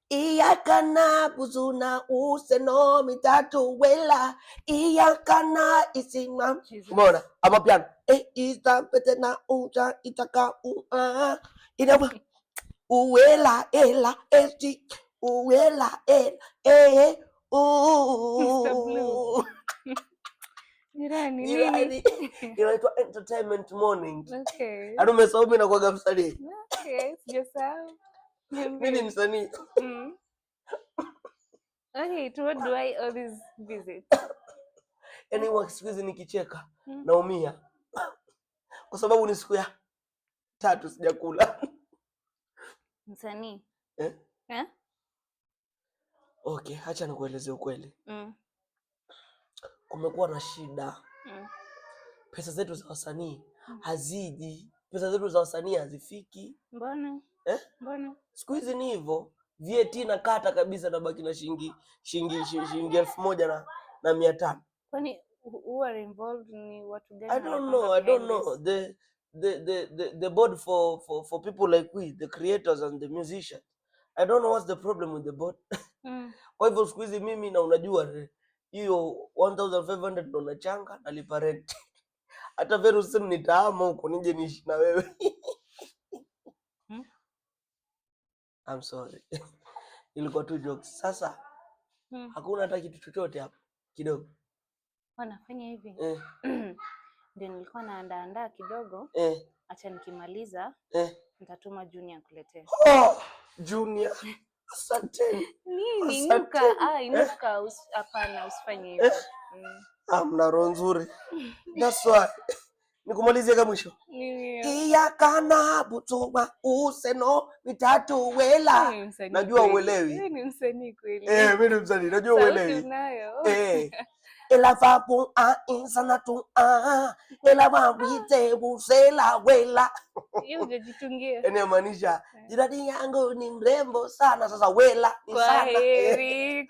Iyakana buzuna useno mitatu wela. Iyakana isima. Umeona? Ama piano. Ita petena uja itaka Inawa. Uwela ela eti. Uwela ela Mr. Blue. Nini? Inaitwa Entertainment Morning. Okay. Ado umesahau mimi nakuaga msanii. Okay, sijasahau. Mimi ni msanii. Okay, to what do I owe this visit? Yaani siku hizi nikicheka naumia. Kwa sababu ni siku ya 3 sijakula. Msanii. Okay, acha nikueleze ukweli. Kumekuwa na shida. Pesa zetu za wasanii haziji. Pesa zetu za wasanii hazifiki. Mbona? Mbona? Siku hizi ni hivyo. VAT na kata kabisa na baki na shilingi 1,500. Kwani who are involved ni watu gani? I don't know. The board for people like we, the creators and the musicians. I don't know what's the problem with the board. Kwa hivyo siku hizi mimi na unajua hiyo 1,500 ndo nachanga nalipa rent. Hata very soon nitahama huko nije niishi na wewe. I'm sorry. Ilikuwa tu jokes. Sasa hakuna hata kitu chochote hapo kidogo. Wanafanya hivi. Ndio nilikuwa naandaa kidogo. Acha nikimaliza nitatuma Junior kuletea. Junior. Asante. Nini inuka? Inuka, hapana usifanye hivyo. Mna roho nzuri. That's why. Nikumalizie kama mwisho. Iyakana butuma useno mitatu wela. Najua uelewi. Wewe ni msanii kweli. Mimi ni msanii, najua uelewi. Sauti unayo. Ela vapo insana tu ela wabite busela wela. Hiyo hujajitungia. Yaani maanisha jirani yangu ni mrembo sana, sasa wela ni sana. Kwaheri.